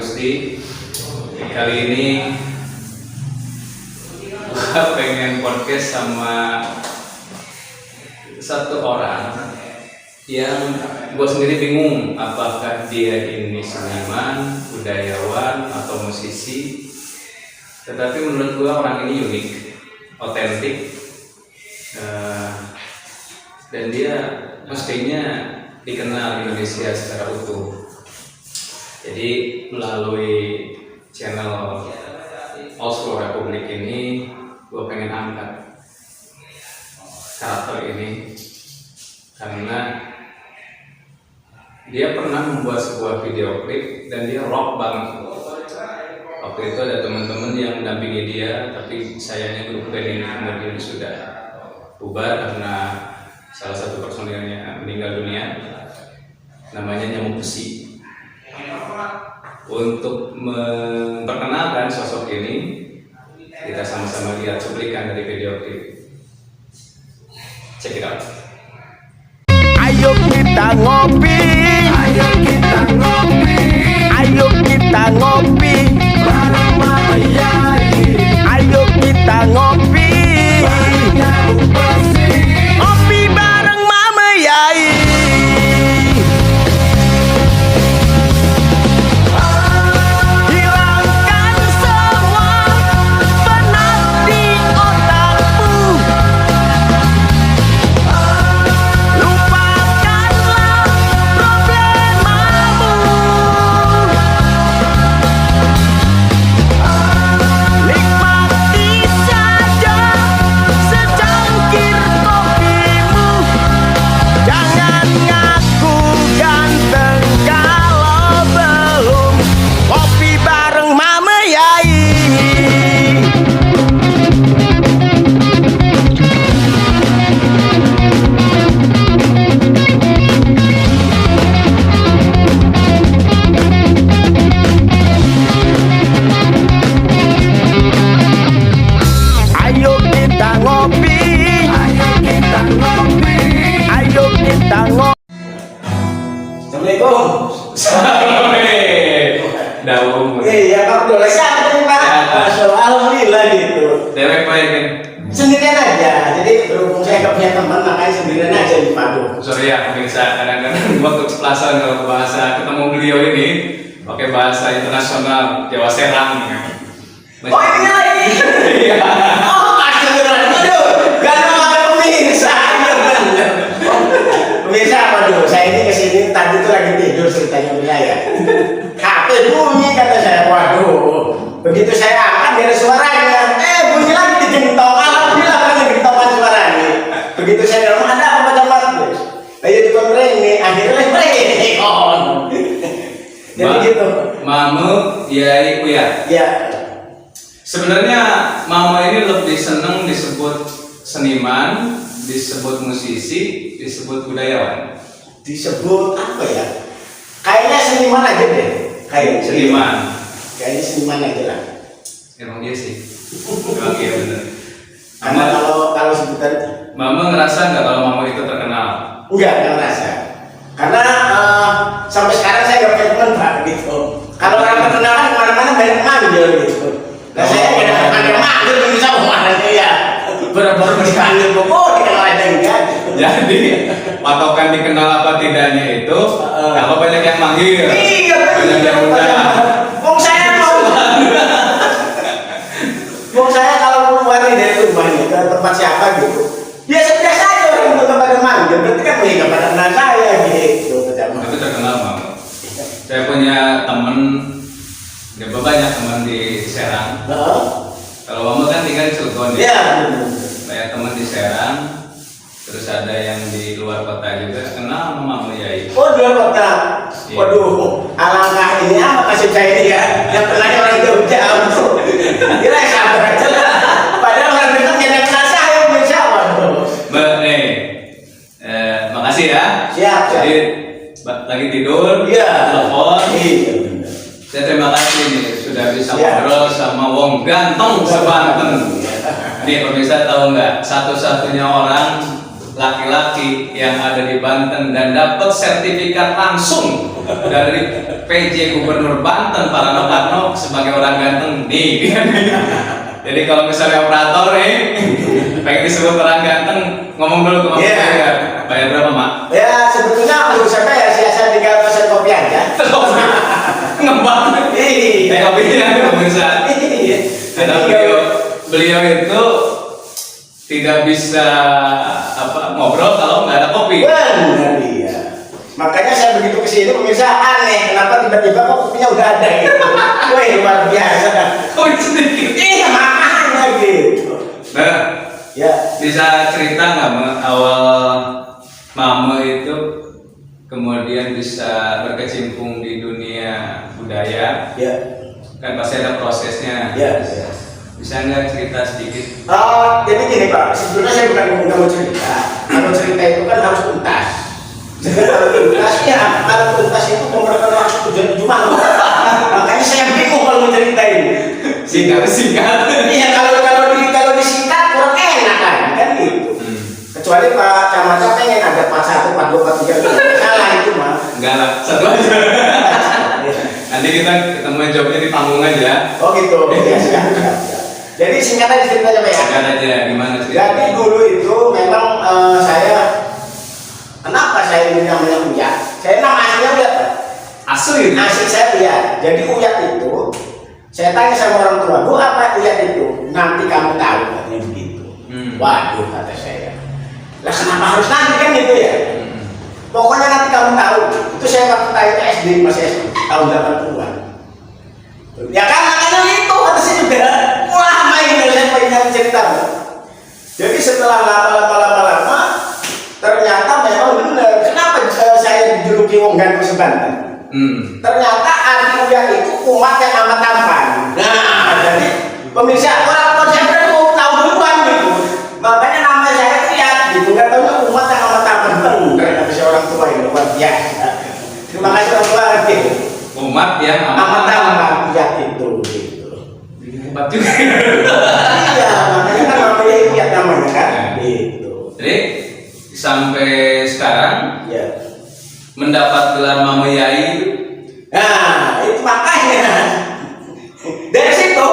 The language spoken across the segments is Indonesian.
Gusti. Kali ini gua pengen podcast sama satu orang yang gue sendiri bingung apakah dia ini seniman, budayawan, atau musisi. Tetapi menurut gue orang ini unik, otentik, dan dia mestinya dikenal di Indonesia secara utuh. Jadi melalui channel Old School Republic ini, gue pengen angkat karakter ini karena dia pernah membuat sebuah video klip dan dia rock banget. Waktu itu ada teman-teman yang mendampingi dia, tapi sayangnya grup band ini kemudian sudah bubar karena salah satu personilnya meninggal dunia. Namanya Nyamuk Besi. Untuk memperkenalkan sosok ini, kita sama-sama lihat cuplikan dari video klip. Check it out. Ayo kita ngopi, ayo kita ngopi, ayo kita ngopi bareng Mama Yai. Ayo kita ngopi bareng Nyamuk Besi, ngopi bareng Mama Yai. Hilangkan semua penat di otakmu. Daun. Iya, Pak Abdul. Sehat, Pak. Alhamdulillah gitu. Dewek baik kan? Sendirian aja. Jadi berhubung saya nggak punya teman, makanya sendirian aja di Padu. Sorry ya, pemirsa. Kadang-kadang waktu keceplosan kalau bahasa ketemu beliau ini pakai bahasa internasional Jawa Serang. Oh ini lagi. Iya. Oh, astagfirullah. Aduh, gak ada makan pemirsa. Iya benar. Pemirsa, waduh, saya ini kesini tadi tuh lagi tidur ceritanya punya ya. HP bunyi kata saya, waduh. Begitu saya angkat dari suaranya, bunyi lagi digentok. Alhamdulillah kan digentokan suaranya. Begitu saya ngomong ada apa macam Mas? Ayo di ini akhirnya on. Jadi gitu. Mamu Yai Kuya. Ya. Sebenarnya Mama ini lebih seneng disebut seniman, disebut musisi, disebut budayawan. Disebut apa ya? Kayaknya seniman aja deh. Kayak Seniman. Kayaknya seniman aja lah. Emang dia sih. Emang iya bener. Karena kalau sebutan Mama ngerasa nggak kalau Mama itu terkenal? enggak ngerasa. Karena sampai sekarang saya nggak punya teman Pak gitu. Kalau orang perkenalan kemana-mana banyak manggil gitu. Nah saya nggak ada manggil bisa kemana ya. Baru dipanggil kok dikenal aja enggak. Jadi patokan dikenal apa tidaknya itu kalau banyak yang manggil, Iya, banyak yang undang. Wong saya kalau keluar dari rumah ini ke tempat siapa gitu, biasa-biasa aja orang itu kepada manggil, berarti kan mereka pada kenal saya gitu. Itu terkenal Mama. Saya punya temen, banyak teman di Serang. Kalau Mama kan tinggal di Cilegon ya. Iya. Banyak teman di Serang. Terus ada yang di luar kota juga kenal sama Mama Yai. Oh, di luar kota. Waduh, alangkah ini apa kasih saya ini ya? Yang kenalnya orang jauh-jauh. Kira sabar aja lah. Padahal orang dekat yang kenal saya bisa waduh. Makasih ya. Siap. Jadi lagi tidur, Iya. telepon. Iya. Saya terima kasih nih sudah bisa ngobrol sama Wong ganteng sebanten. Nih pemirsa tahu nggak? Satu-satunya orang laki-laki yang ada di Banten dan dapat sertifikat langsung dari PJ Gubernur Banten Pak Rano Karno sebagai orang ganteng nih. Jadi kalau misalnya operator nih pengen disebut orang ganteng, ngomong dulu ke Mak. Iya. Bayar berapa Mak? Ya sebetulnya menurut saya ya siasat tinggal pesan kopi aja. Ngembang. Iya. Kopinya pemirsa. Iya. Karena beliau itu tidak bisa ngobrol kalau nggak ada kopi. Benar iya. Makanya saya begitu kesini pemirsa aneh kenapa tiba-tiba kok kopinya udah ada gitu. Wih luar biasa. Kopi sedikit. Iya makanya gitu. Nah, Ya. bisa cerita nggak Mak, awal Mama itu kemudian bisa berkecimpung di dunia budaya? Ya. Kan pasti ada prosesnya. Ya. Bisa nggak cerita sedikit? Jadi gini Pak, sebetulnya saya bukan mau cerita. Kalau cerita itu kan harus tuntas. Jadi kalau tuntas ya, kalau tuntas itu memerlukan waktu 7 malam. Makanya saya bingung kalau mau ceritain. Singkat. Iya kalau disingkat kurang enak kan gitu. Kecuali Pak Camata pengen ada part 1, part 2, part 3 itu salah itu mah. Enggak lah, satu aja. Nanti kita ketemu jawabnya di panggung aja. Oh gitu. Ya, siap. Jadi singkat aja ceritanya Pak ya. Singkat aja, gimana sih? Jadi dulu itu memang kenapa saya ini namanya Uyat? Saya nama aslinya Uyat Pak. Asli. Asli saya Uyat. Jadi Uyat itu, saya tanya sama orang tua, Bu apa Uyat itu? Nanti kamu tahu katanya begitu. Waduh kata saya. Lah kenapa harus nanti kan gitu ya? Pokoknya nanti kamu tahu. Itu saya waktu itu SD masih SD tahun 80-an. Ya kan makanya itu kata saya juga. Wah main saya pengen cerita. Jadi setelah lama ternyata memang benar. Kenapa saya dijuluki wong ganteng sebanten? Ternyata arti Uyat itu umat yang amat tampan. Nah, jadi pemirsa orang saya udah tahu duluan gitu. Makanya nama saya Uyat gitu. Nggak tahu umat yang amat tampan. Bener kata si orang tua ini luar biasa. Terima kasih orang tua gitu. Umat yang Amat tampan Uyat itu gitu. Hebat juga. Iya, makanya kan namanya Uyat namanya kan. Gitu. Jadi sampai sekarang Ya. mendapat gelar Mama Yai itu. Nah, itu makanya dari situ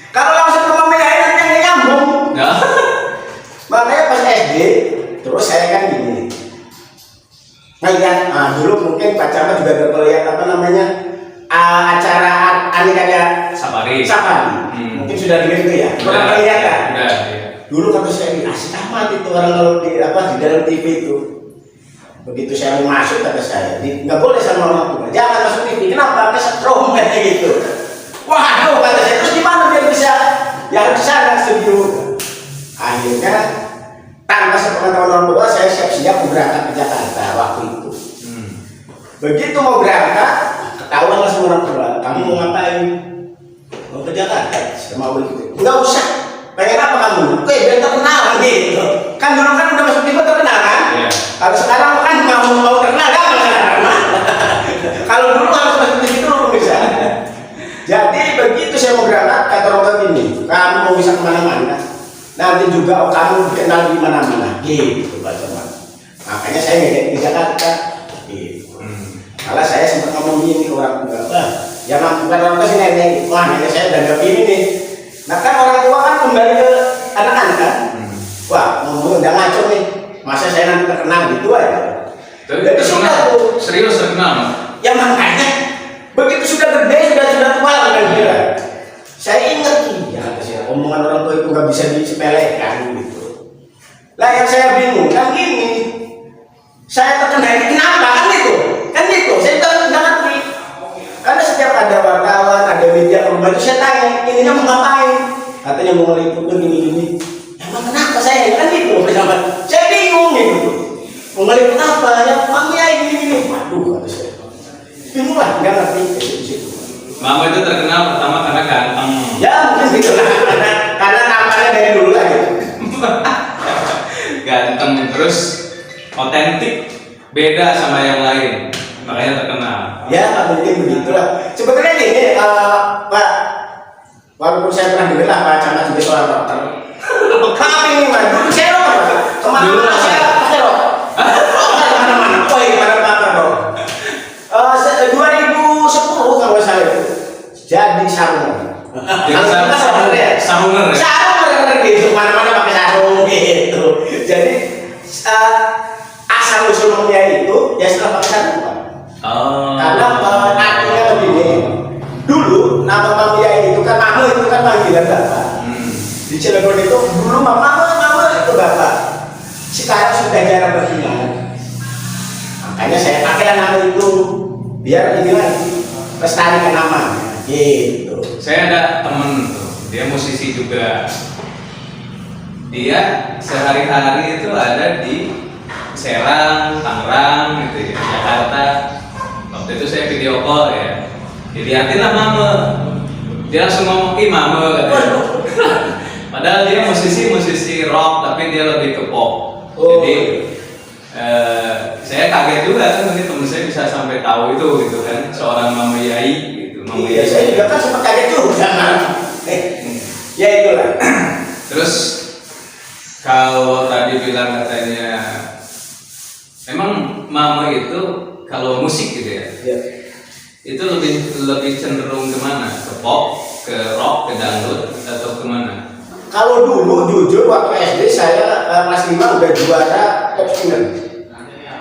kalau langsung ke Mama Yai nanti nggak nyambung. Ya. Makanya pas SD terus saya kan gini. Dulu mungkin Pak Camat juga terlihat apa namanya acara kayak Safari. Mungkin sudah dengar itu ya. Pernah kelihatan. Udah. Dulu kata saya ini asik amat itu orang kalau di dalam TV itu. Begitu saya mau masuk kata saya, nggak boleh sama orang tua, jangan masuk TV. Kenapa? Kesetrum kayak gitu. Waduh kata saya, terus gimana biar bisa? Ya harus sana studio. Akhirnya tanpa sepengetahuan orang tua saya siap-siap berangkat ke Jakarta waktu itu. Begitu mau berangkat, ketahuan lah sama orang tua, kamu mau ngapain? Mau ke Jakarta? Saya mau begitu. Nggak usah. Pengen apa kamu? Oke, biar terkenal gitu. Kan dulu kan udah masuk TV terkenal kan? Iya. Kalau sekarang kan mau terkenal kan sekarang. Kalau dulu harus masuk TV dulu bisa. Jadi begitu saya mau berangkat kata orang tua ini, kamu mau bisa kemana-mana. Nanti juga kamu dikenal di mana-mana. Gitu Pak Camat. Makanya saya ngedek di Jakarta. Gitu. Malah saya sempat ngomong gini ke orang tua. Ya bukan orang tua sih nenek. Wah nenek saya udah nggak ini nih. Nah kan orang tua kan kembali ke anak-anak kan. Wah ngomong udah ngaco nih. Masa saya nanti terkenal gitu aja. Jadi sudah tuh. Serius terkenal. Ya makanya begitu sudah gede sudah tua kan kira. Saya ingat ya kata saya omongan orang tua itu nggak bisa disepelekan gitu. Lah yang saya bingung kan gini. Saya terkenal ini kenapa kan gitu? Saya nggak ngerti. Karena setiap ada wartawan, ada media rumah itu saya tanya, ininya mau ngapain? Katanya mau ngeliput gini-gini. Emang kenapa saya? Kan gitu, bersama. Saya bingung gitu. Mau ngeliput apa? Ya Mama Yai gini-gini. Waduh, kata saya. Bingung lah, nggak ngerti di situ. Mama itu terkenal pertama karena ganteng. Ya mungkin gitu lah, karena nampaknya dari dulu lah gitu. Ganteng terus otentik, beda sama yang lain, makanya terkenal. Ya mungkin begitulah. Sebetulnya gini, Pak, walaupun saya pernah dengar lah Pak Camat juga seorang dokter. Kami ini mah, dulu saya dokter. kemana-mana saya pakai rok. Kemana-mana, woi kemana-mana dong. 2010 kalau saya itu jadi sarung. Sarungan ya? Sarung gitu, mana-mana pakai sarung gitu. Jadi asal usul membiayai itu ya setelah pakai sarung Pak. Karena artinya begini. Dulu nama membiayai itu kan mama itu kan panggilan bapak. Di Cilegon itu dulu mama itu bapak. Sekarang sudah jarang berkenan. Makanya saya pakai nama itu biar ini lagi lestarikan nama gitu. Saya ada temen tuh, dia musisi juga. Dia sehari-hari itu ada di Serang, Tangerang, gitu ya, Jakarta. Waktu itu saya video call ya, dilihatin lah mama. Dia langsung ngomong, ih mama katanya. Padahal dia musisi rock, tapi dia lebih ke pop. Jadi saya kaget juga kan, ini temen saya bisa sampai tahu itu gitu kan, seorang Mama Yai gitu. Mama Iya, Yai. saya juga kan sempat kaget juga. Ya itulah. Terus kalau tadi bilang katanya, emang Mama itu kalau musik gitu ya, itu lebih cenderung kemana? Ke pop, ke rock, ke dangdut, atau kemana? Kalau dulu jujur waktu SD saya kelas 5 udah juara top singer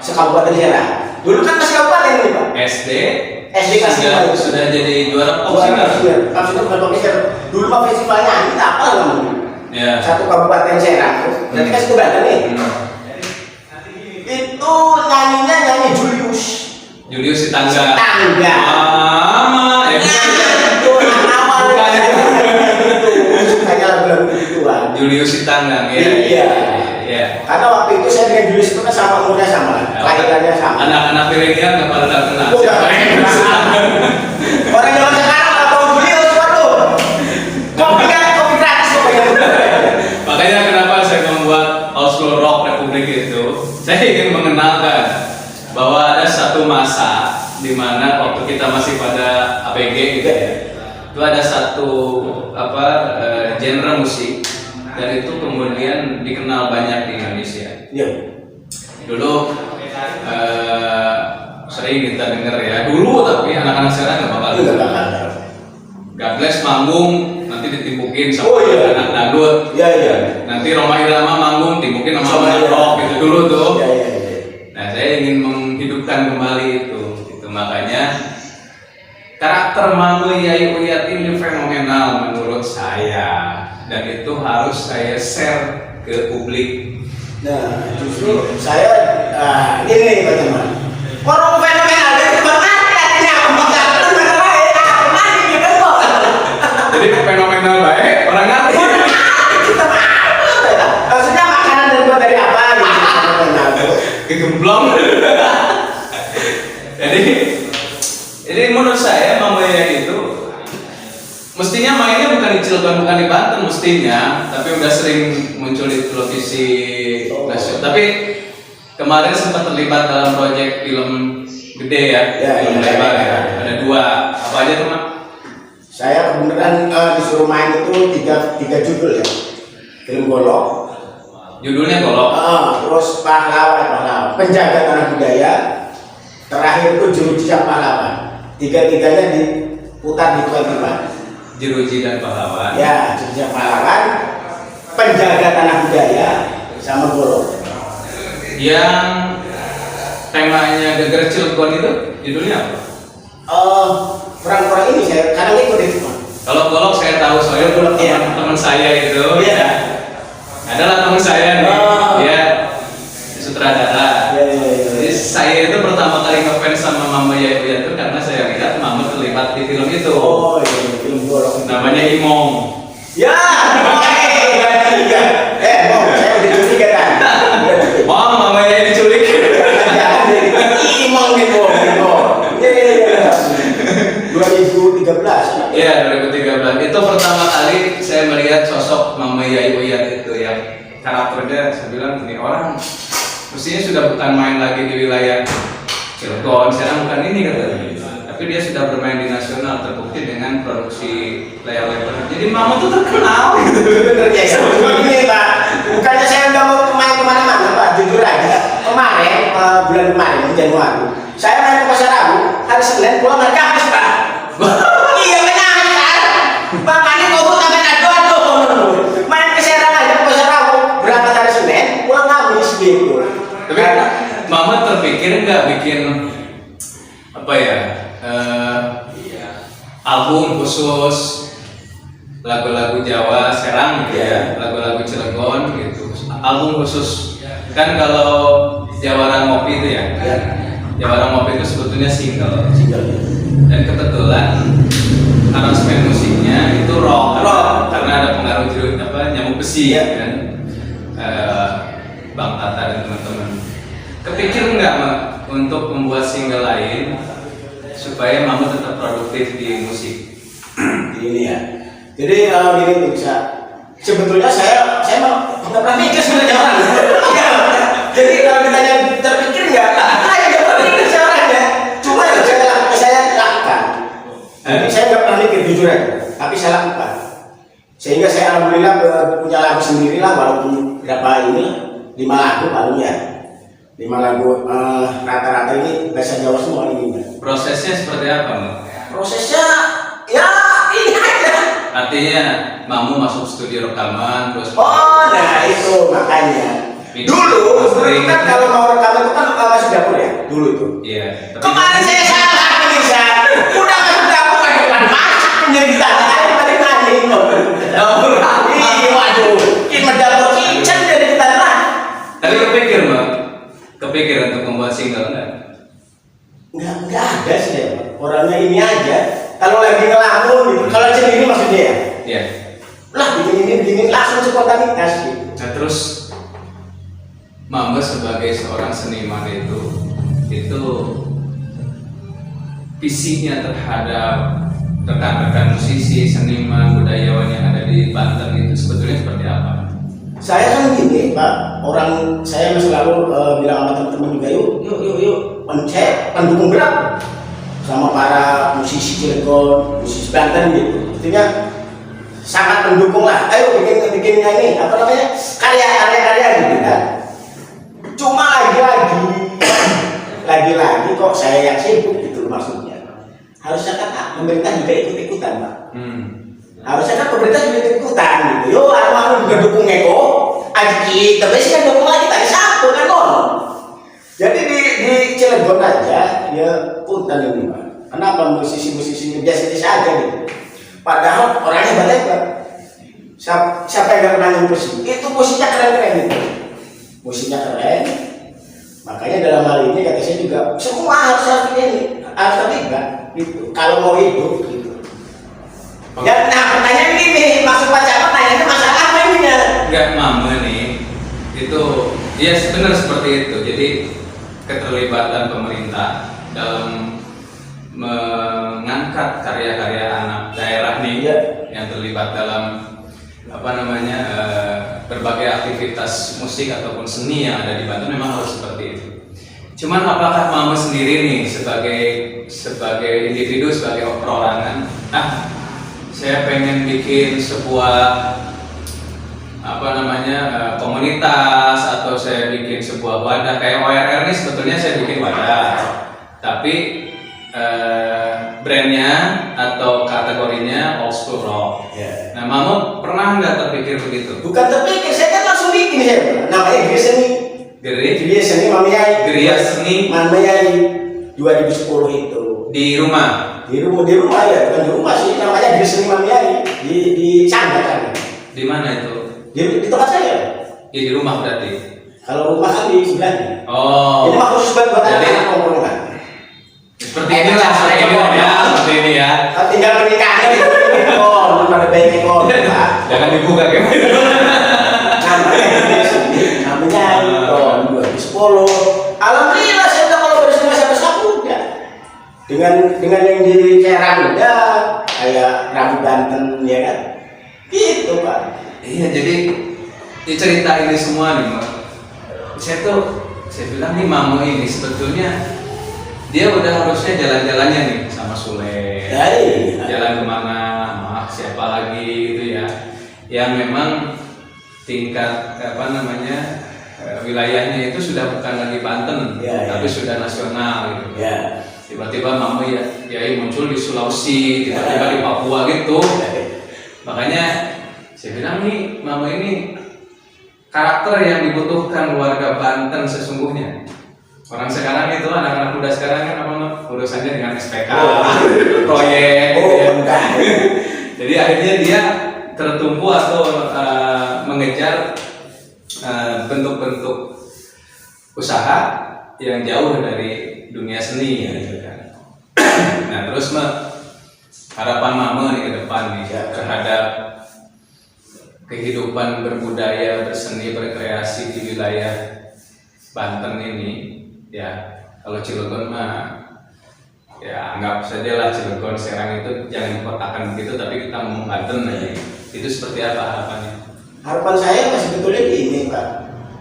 sekabupaten Serang. Dulu kan masih kabupaten ini Pak. SD kelas 5 sudah jadi juara pop singer. Top singer. Dulu Pak festivalnya kita apa namanya? Ya. Satu kabupaten Serang. Berarti kan itu Banten nih. Itu nyanyi Julius Sitangga. Mama, ya. Itu awal sukanya lagu-lagu gituan. Julius Sitangga, ya. Iya. Karena waktu itu saya dengan Julius itu kan sama umurnya sama, kelahirannya sama. Anak-anak milenial nggak pada kenal. Siapa yang orang zaman sekarang nggak tahu Julius, waduh. Kopi gratis pokoknya. Makanya kenapa saya membuat Old School Rock Republik itu, saya ingin mengenalkan bahwa ada satu masa di mana waktu kita masih pada ABG gitu ya, itu ada satu genre musik dan itu kemudian dikenal banyak di Indonesia. Iya. Dulu sering kita dengar ya, dulu tapi anak-anak sekarang nggak bakal dengar. God Bless manggung nanti ditimbukin sama anak dangdut. Iya. Nanti Roma Irama manggung timbukin sama anak rock gitu dulu tuh. Iya. Nah, saya ingin menghidupkan kembali itu. Makanya karakter Mama Yai Uyat ini fenomenal menurut saya, dan itu harus saya share ke publik. Nah, justru saya ini bagaimana? Orang fenomenal itu artinya Jadi fenomenal baik, orang ngerti. Maksudnya makanan dari apa gitu? Kegemblong. Jadi menurut saya Mama Yai itu mestinya mainnya bukan di Cilegon, bukan di Banten mestinya, tapi udah sering muncul di televisi nasional. Tapi kemarin sempat terlibat dalam proyek film gede ya, film lebar ya. Ada 2, apa aja tuh Mak? Saya kebenaran disuruh main itu tiga judul ya, film Golok. Judulnya Golok. Terus pahlawan, penjaga tanah budaya. Terakhir itu Jeruji dan Pahlawan. Tiga-tiganya diputar di Tuan. Jeruji dan Pahlawan. Ya, Jeruji dan Pahlawan, penjaga tanah budaya, sama Golok. Yang temanya Geger Cilegon itu judulnya apa? Kurang-kurang ini saya kadang ikut itu. Kalau Golok saya tahu soalnya teman saya itu. Iya. Adalah teman saya nih. Dia sutradara. Jadi saya itu pertama kali ngefans sama Mama Yai itu karena saya lihat Mama terlibat di film itu. Film Golok. Namanya Imong. Ya. Mom, saya udah curiga kan. Mama Yai diculik. Imong gitu. 2013. Iya, 2013. Itu pertama kali saya melihat sosok Mama Yai itu yang karakternya saya bilang ini orang mestinya sudah bukan main lagi di wilayah Cilegon, sekarang bukan ini katanya. Tapi dia sudah bermain di nasional, terbukti dengan produksi layar lebar. Jadi Mama tuh terkenal gitu. Bener ya, begini Pak. Bukannya saya udah mau main kemana-mana, jujur aja, kemarin bulan kemarin Januari, saya main ke pasar Rabu, hari Senin pulang hari Kamis Pak. Iya benar. Makanya kau tangan aduh. Main ke Serang aja ke pasar Rabu, berangkat hari Senin, pulang Kamis gitu. Tapi Mama terpikir nggak bikin apa ya album khusus lagu-lagu Jawa Serang gitu ya, lagu-lagu Cilegon gitu, album khusus kan kalau Jawara Ngopi itu ya, Jawara Ngopi itu sebetulnya single dan kebetulan aransemen musiknya itu rock karena ada pengaruh nyamuk besi kan, Bang Tata dan teman-teman. Kepikir nggak untuk membuat single lain supaya Mama tetap produktif di musik? Ini ya. Jadi gini bisa. Sebetulnya saya nggak pernah mikir sebenarnya orang. Jadi kalau ditanya terpikir nggak, nggak pernah mikir seorangnya. Cuma yang saya lakukan. Jadi saya nggak pernah mikir jujur aja, tapi saya lakukan. Sehingga saya alhamdulillah punya lagu sendiri lah, walaupun berapa ini 5 lagu paling ya. 5 lagu rata-rata ini bahasa Jawa semua ini. Prosesnya seperti apa, Mbak? Prosesnya ya ini aja. Artinya Mamu masuk studio rekaman terus Nah itu makanya dulu kan kalau mau rekaman itu kan masuk dapur ya dulu itu. Iya. Kemarin saya salah bisa udah masuk dapur kan depan masak menjadi saya balik lagi. Waduh, ini dapur kitchen dari kita lah. Tapi kepikir untuk membuat single enggak? Enggak ada sih ya, orangnya ini aja. Kalau lagi ngelamun gitu, kalau sendiri maksudnya ya. Iya. Lah bikin ini langsung spontanitas gitu. Nah terus Mama sebagai seorang seniman itu visinya terhadap rekan-rekan musisi, seniman, budayawan yang ada di Banten itu sebetulnya seperti apa? Saya kan gini Pak, orang saya selalu bilang sama teman-teman juga yuk saya pendukung berat sama para musisi Cilegon, musisi Banten gitu. Artinya sangat mendukung lah. Ayo bikin ini apa namanya karya gitu kan. Cuma lagi kok saya yang sibuk gitu maksudnya. Harusnya kan pemerintah juga ikut-ikutan Pak. Harusnya kan pemerintah juga ikut-ikutan gitu. Yo, anu juga dukung Eko. Aji kita sih kan dukung lagi tadi satu kan kono. Jadi di Cilegon aja ya punten ini Pak. Kenapa musisi-musisinya biasa-biasa aja gitu. Padahal orangnya banyak Pak. Siapa yang gak pernah musik? Itu musiknya keren-keren gitu. Musiknya keren. Makanya dalam hal ini kata saya juga semua harus ini harus terlibat gitu. Kalau mau hidup gitu. Ya, nah pertanyaan gini, maksud Pak Camat nanya masalah apa ini ya? Enggak, Mama nih itu ya benar seperti itu. Jadi keterlibatan pemerintah dalam mengangkat karya-karya anak daerah nih yang terlibat dalam berbagai aktivitas musik ataupun seni yang ada di Banten memang harus seperti itu. Cuman apakah Mama sendiri nih sebagai individu, sebagai perorangan, saya pengen bikin sebuah komunitas atau saya bikin sebuah wadah kayak ORR ini sebetulnya saya bikin wadah, tapi brandnya atau kategorinya old school rock. Nah, Mama pernah nggak terpikir begitu? Bukan terpikir, saya kan langsung bikin ya. Namanya Geria Seni. Geria Seni Mami Yai. Geria Seni Mami Yai 2010 itu. Di rumah. Di rumah ya, bukan di rumah sih. Namanya Geria Seni Mami Yai di sana kan. Di mana itu? Di tempat saya. Ya, di rumah berarti. Kalau rumah kan di sebelahnya. Oh. Ini mah khusus buat anak-anak ngomong-ngomongan. Seperti ini ya. Tinggal pernikahannya di kon, pada bayi kon. Jangan dibuka kayak namanya kon 2010. Alhamdulillah saya udah kalau bersama siapa udah. Dengan yang di Serang udah, kayak Rambut Banten ya kan. Gitu Pak. Iya, jadi cerita ini semua nih, Mbak. Saya bilang nih Mama ini sebetulnya dia udah harusnya jalan-jalannya nih sama Sule, jalan kemana, siapa lagi gitu ya, yang memang tingkat wilayahnya itu sudah bukan lagi Banten, tapi sudah nasional gitu. Tiba-tiba mama ya muncul di Sulawesi, tiba-tiba di Papua gitu. Makanya saya bilang nih, mama ini karakter yang dibutuhkan warga Banten sesungguhnya. Orang sekarang itu, anak-anak muda sekarang kan urusannya dengan SPK, proyek. Jadi akhirnya dia tertumpu atau mengejar bentuk-bentuk usaha yang jauh dari dunia seni gitu kan. Nah terus harapan mama nih ke depan nih terhadap kehidupan berbudaya, berseni, berkreasi di wilayah Banten ini, ya kalau Cilegon mah ya anggap saja lah Cilegon sekarang itu jangan dikotakan begitu, tapi kita ngomong Banten aja. Itu seperti apa harapannya? Harapan saya sebetulnya ini Pak,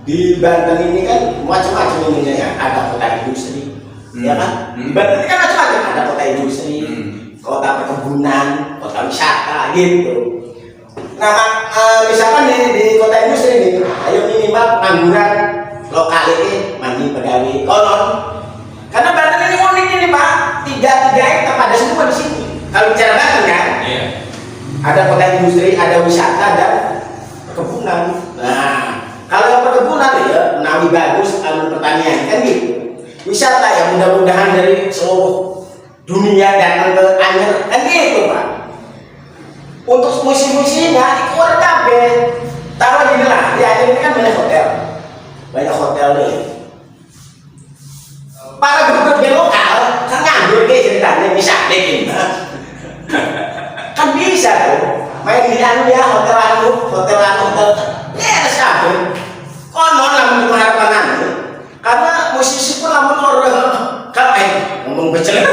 di Banten ini kan macam-macam ininya ya, ada kota industri, ya kan? Di Banten ini kan macam-macam, ada kota industri, kota perkebunan, kota wisata gitu. Nah, misalkan di kota industri ini, ayo minimal pengangguran lokal ini mandi pegawai konon. Karena Banten ini unik ini Pak, tiga itu pada semua di sini. Kalau bicara Banten kan, ada kota industri, ada wisata dan perkebunan. Nah, kalau yang perkebunan ya, menawi bagus, alur pertanian kan gitu. Wisata ya mudah-mudahan dari seluruh dunia datang ke Anyer kan gitu Pak. Untuk musim-musimnya dikeluar kabeh. Taruh gini lah, di Anyer ini kan banyak hotel nih. Para grup lokal kan nganggur nih ceritanya bisa deh kan bisa tuh main di hotel ya ada siapa konon lamun harapan karena musisi pun lamun orang kalau ngomong becelek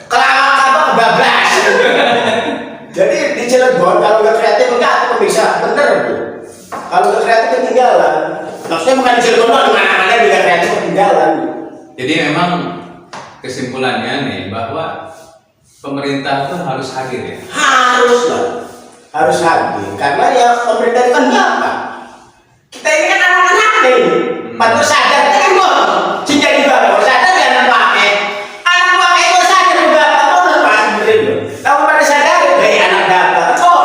kelawak bablas jadi di Cilegon kalau nggak kreatif enggak bisa bener tuh kalau nggak kreatif ketinggalan maksudnya bukan di Cilegon mana-mana juga kreatif ketinggalan. Jadi memang kesimpulannya nih bahwa pemerintah itu harus hadir ya? Harus hadir karena ya pemerintah itu kan apa? Kita ini kan anak-anak nih baru sadar kita kan kok cinta juga baru sadar ya anak pakai itu sadar juga betul Pak sebenarnya tahu pada sadar dari anak dapat tahu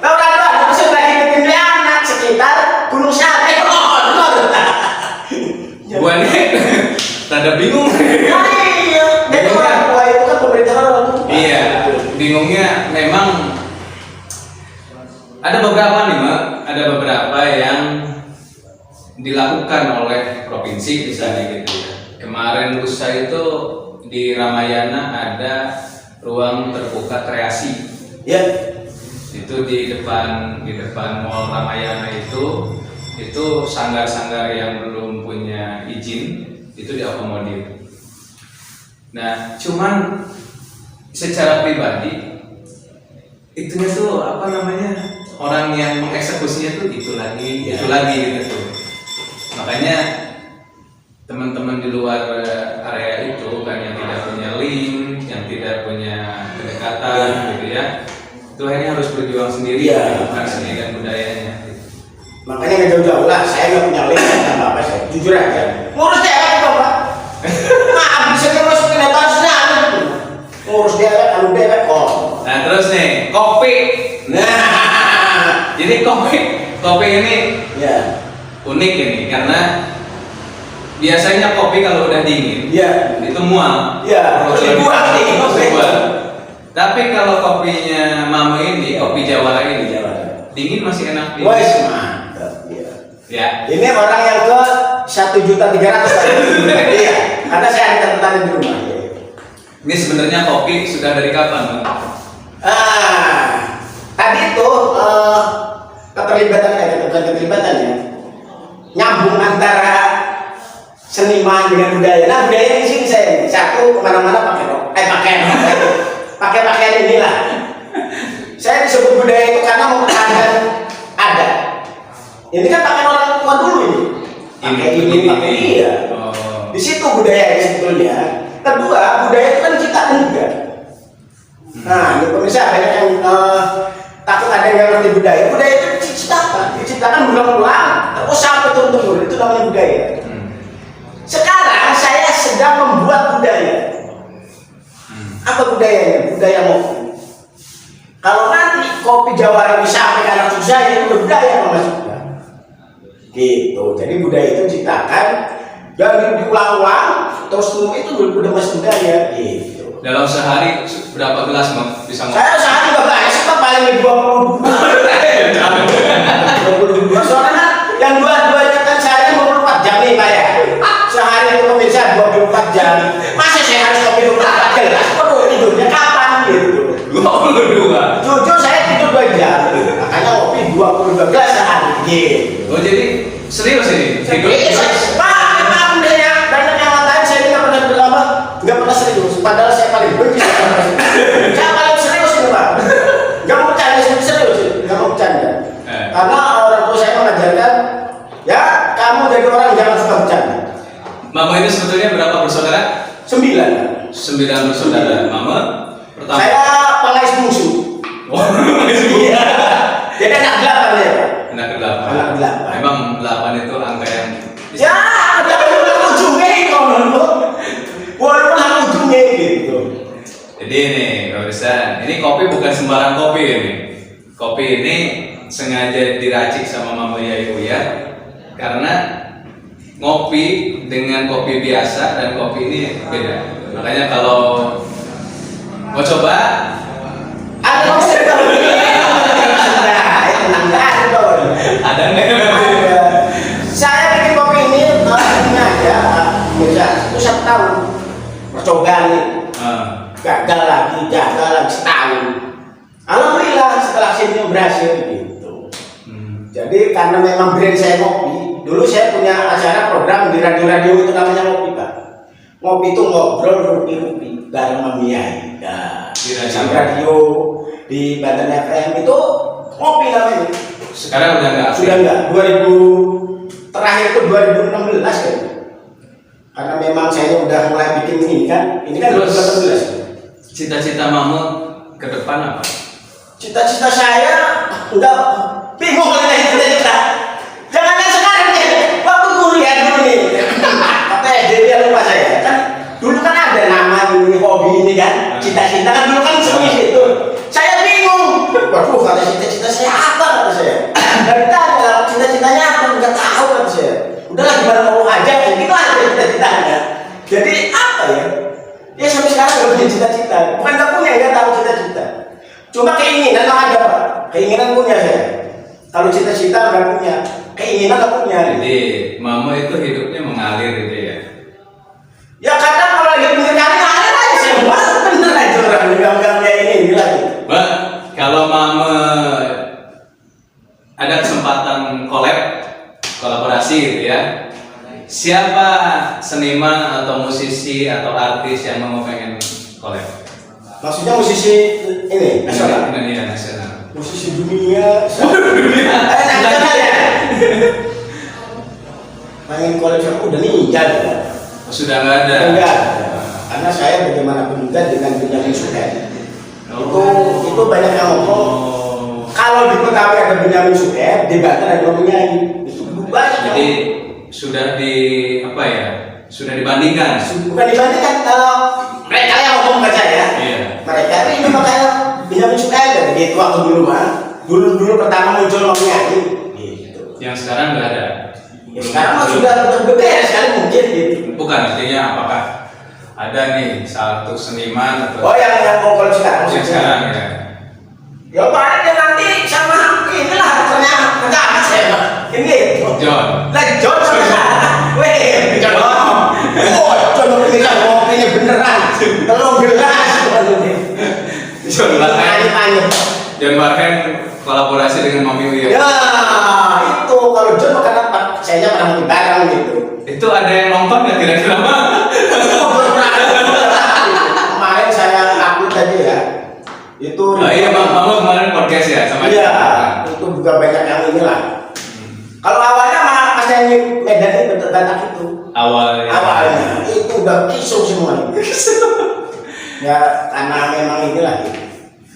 ada bisa lagi bikin anak sekitar Gunung Sate gua nih rada bingung. Jadi orang tua itu kan pemerintah orang tua. Iya, bingungnya memang ada beberapa nih Mbak, ada beberapa yang dilakukan oleh provinsi misalnya gitu ya. Kemarin lusa itu di Ramayana ada ruang terbuka kreasi. Ya. Itu di depan Mall Ramayana itu sanggar-sanggar yang belum punya izin itu diakomodir. Nah, cuman secara pribadi itunya tuh apa namanya orang yang mengeksekusinya tuh itu lagi gitu. Makanya teman-teman di luar area itu kan yang tidak punya link, yang tidak punya kedekatan gitu ya, itu akhirnya harus berjuang sendiri bukan seni dan budayanya. Makanya nggak jauh-jauh lah, saya nggak punya link apa-apa saya jujur aja. Ngurus dia apa Pak? Maaf, bisa masukin data sana ngurus dia kok. Nah terus nih kopi. Nah, jadi kopi ini unik ini karena biasanya kopi kalau udah dingin itu mual. Terus dibuang nih. Tapi kalau kopinya Mama ini, kopi Jawara ini dingin masih enak. Wes mantap ya. Ini orang yang ke 1.300.000. Iya, karena saya ada catatan di rumah. Ini sebenarnya kopi sudah dari kapan, Bang? Tadi itu keterlibatan ya. Nyambung antara seniman dengan budaya. Nah, budaya di sini saya satu kemana-mana pakai pakaian inilah. Saya disebut budaya itu karena mempertahankan adat. Ini kan pakaian orang tua dulu ini. Pakai ini. Iya. Di situ budaya sebetulnya. Kedua, budaya itu kan diciptakan juga. Nah, ini pemirsa banyak yang takut ada yang ngerti budaya. Budaya itu diciptakan ceritakan berulang-ulang terus sampai turun-temurun, itu namanya budaya. Sekarang saya sedang membuat budaya. Apa budayanya? Budaya ngopi. Kalau nanti kopi Jawa ini sampai ke anak cucu saya, itu budaya Mas. Gitu. Jadi budaya itu ciptakan dan diulang-ulang terus itu udah masuk budaya. Gitu. Dalam sehari berapa gelas bisa ngopi? Saya sehari nggak banyak, saya paling 22. Soalnya yang dua-duanya kan sehari 24 jam nih Pak ya. Sehari itu pemirsa 24 jam. Masa saya harus kopi 24 jam? Waduh, tidurnya kapan gitu? 22. Jujur saya tidur 2 jam. Makanya kopi 22 gelas sehari. Gitu. Oh jadi serius ini? Tidur? Pak, banyak yang ngatain saya ini nggak pernah serius. Padahal saya paling benci. Saya paling serius ini Pak. Nggak mau bercanda, serius. Nggak mau bercanda. Karena orang tua saya mengajarkan, ya kamu jadi orang jangan suka bercanda. Mama ini sebetulnya berapa bersaudara? 9. 9 bersaudara. Mama pertama. Saya pengais bungsu. Iya. Jadi anak 8 ya Pak. Anak ke-8. Anak ke-8. Memang 8 itu angka yang Ya, jangan bilang ujungnya itu, walaupun hak ujungnya gitu. Jadi ini, pemirsa, ini kopi bukan sembarang kopi ini. Kopi ini sengaja diracik sama Mama Yaya Uya karena ngopi dengan kopi biasa dan kopi ini beda. Makanya kalau mau coba, Ada maksud kalau ada nggak? saya bikin kopi ini ini aja, bisa itu 1 tahun percobaan nih. Gagal lagi setahun. Alhamdulillah setelah sini berhasil gitu. Jadi karena memang brand saya ngopi, dulu saya punya acara program di radio-radio itu namanya ngopi Pak. Ngopi itu ngobrol rupi-rupi bareng Mami Yai. Nah, Di di radio di Banten FM itu ngopi namanya. Sekarang udah nggak? Sudah enggak. 2000 terakhir itu 2016 kan. Karena memang saya udah mulai bikin ini kan. Ini kan Terus 2018. cita-cita Mama ke depan apa? Cita-cita saya udah bingung kalau ditanya cita-cita. Jangankan sekarang ya, waktu kuliah dulu nih. Kata SD dia lupa saya kan. Dulu kan ada nama ini hobi ini kan. Cita-cita kan dulu kan seperti itu. Saya bingung. Waduh, kata cita-cita saya apa kata saya. Dari tadi cita-citanya apa nggak tahu kata saya. Udahlah gimana mau aja, gitu aja cita-citanya. Jadi apa ya? Ya sampai sekarang nggak punya cita-cita. Bukan nggak punya, nggak tahu cita-cita. Cuma keinginan mah ada Pak. Keinginan punya saya. Kalau cita-cita nggak punya, keinginan nggak punya. Jadi Mama itu hidupnya mengalir gitu ya. Ya kadang kalau lagi pinggir kali ngalir aja saya buat bener aja orang bilang kayak ini lagi. Mbak, kalau Mama ada kesempatan kolaborasi gitu ya. Siapa seniman atau musisi atau artis yang Mama pengen collab? Maksudnya musisi ini nasional. Iya, nasional. Musisi dunia. Nasional ya. Pengen koleksi aku udah ninja ya. Sudah nggak ada. Enggak. Karena saya bagaimanapun juga dengan Benyamin Sueb. Itu banyak yang ngomong. Kalau di Betawi ada Benyamin Sueb, di Banten ada Mami Yai. Itu banyak. Jadi sudah di apa ya? Sudah dibandingkan. Bukan dibandingkan mereka yang ngomong ke saya. Iya. Mereka ini makanya Benyamin Sueb gitu waktu dulu mah. Dulu pertama muncul Mami Yai. Gitu. Yang sekarang nggak ada. Ya, sekarang mah sudah gede sekali mungkin gitu. Bukan, artinya apakah ada nih satu seniman atau Oh yang mau kalau sekarang. yang sekarang ya? Ya paling nanti sama inilah ternyata enggak saya Pak. Ini John. Lah John sama. Weh, John. Oh, John bisa ngopinya beneran. Telung gelas John Barhen. Anyep. John Barhen kolaborasi dengan Mami Uya. Ya, itu kalau John makan apa? Saya pernah ngopi bareng gitu. Itu ada yang nonton nggak kira-kira? Kemarin saya upload tadi ya. Itu Oh iya, Mama kemarin podcast ya sama iya, dia. itu juga banyak yang inilah. Kalau awalnya mah pas yang Medan itu Batak itu. Awalnya itu udah kisau semuanya. Ya karena memang inilah gitu.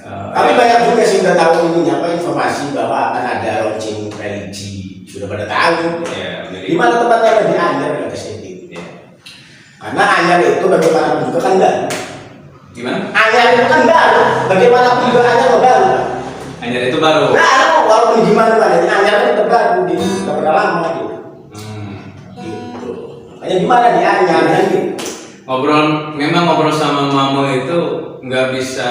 Tapi banyak juga sih udah tahu ini apa informasi bahwa akan ada launching religi, sudah pada tahu. Ya, jadi Di mana tempatnya di Anyar kata Cindy. ya. Karena Anyar itu bagaimanapun juga kan baru. Gimana? Anyar itu kan baru, bagaimanapun juga Anyar baru. Anyar itu baru. Baru, walaupun gimana mana, Anyar itu tetap baru, di nggak pernah lama gitu. Gitu. Makanya gimana di Anyar kan gitu. Ngobrol sama Mamo itu nggak bisa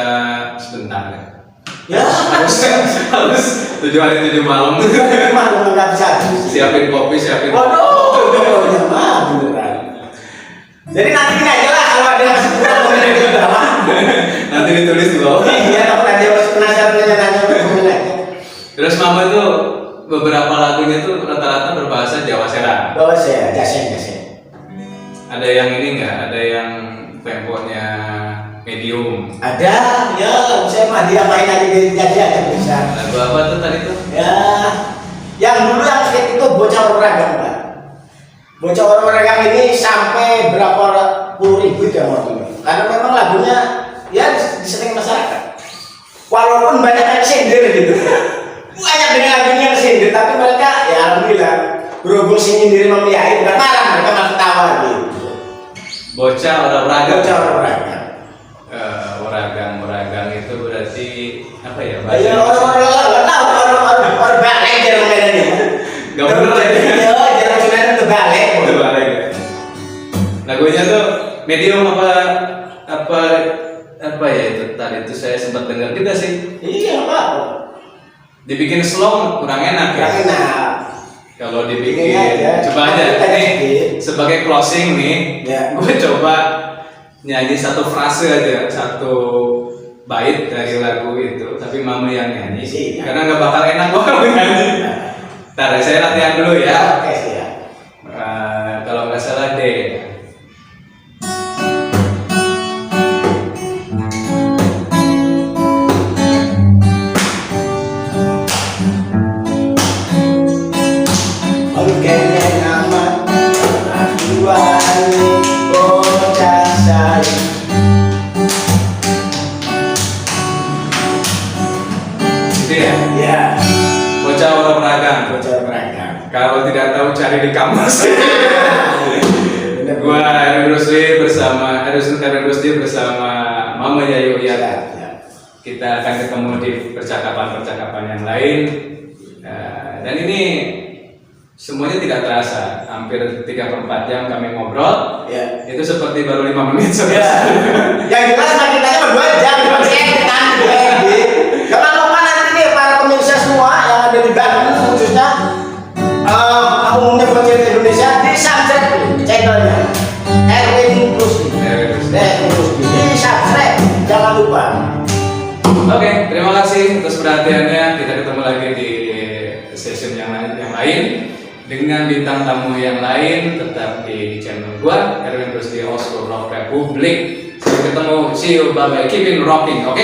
sebentar ya. Ya, Harus 7 hari 7 malam. Gimana nggak bisa habis. Siapin kopi, siapin. Waduh, ya mah beneran. Jadi nanti gini aja lah kalau ada masih kurang komen di bawah. Nanti ditulis di bawah. Iya, kalau ada yang masih penasaran nanya-nanya komen aja. Terus Mamo itu beberapa lagunya tuh rata-rata berbahasa Jawa Serang. Bawa saya, jasen. Ada yang ini nggak? Ada yang temponya medium. Ada, ya saya mah dia main aja aja bisa. Lagu apa tuh tadi tuh? Ya, yang dulu yang hit itu bocah olahraga Pak. Bocah olahraga ini sampai berapa puluh ribu ya waktu. Karena memang lagunya ya disenangi masyarakat. Walaupun banyak yang sindir gitu. Banyak dengan lagunya yang sindir, tapi mereka ya alhamdulillah berhubung sendiri membiayai bukan marah, mereka malah ketawa gitu. Bocah olahraga. Bocah olahraga. Oragang itu berarti apa ya? Ayo orang balik jarang mainannya. Gak bener ya. Jarang mainan terbalik. Terbalik ya. Lagunya tuh medium apa ya itu tadi itu saya sempat dengar juga sih. Iya apa? Dibikin slow kurang enak ya. Kurang enak. Kalau dibikin, Iya, coba aja nih sebagai closing nih, Ya. gue coba nyanyi satu frase aja, satu bait dari lagu itu, tapi Mama yang nyanyi, Iya. karena nggak bakal enak gue kalau nyanyi. Ntar saya latihan dulu ya. Oke sih ya. Kalau nggak salah D. Itu ya. Ya, Bocah olahraga. bocor mereka. Kalau tidak tahu cari di kamus. Bener. Gua Erwin Rusdi bersama Mama Yayu ya. Ya. Kita akan ketemu di percakapan-percakapan yang lain. Dan ini semuanya tidak terasa. Hampir 3/4 jam kami ngobrol. Ya. Itu seperti baru 5 menit Ya. saja. Yang jelas makin tanya 2 jam, cuma saya nanti. Jangan lupa nanti nih para pemirsa semua yang ada di Bandung khususnya umumnya pemirsa Indonesia di subscribe channelnya Erwin Rusdi. Di subscribe, jangan lupa. Oke, terima kasih atas perhatiannya. Kita ketemu lagi di session yang lain dengan bintang tamu yang lain, tetap di channel gua Erwin Rusdi Oslo Rock Republik. Sampai ketemu, see you, bye bye, keep in rocking, oke?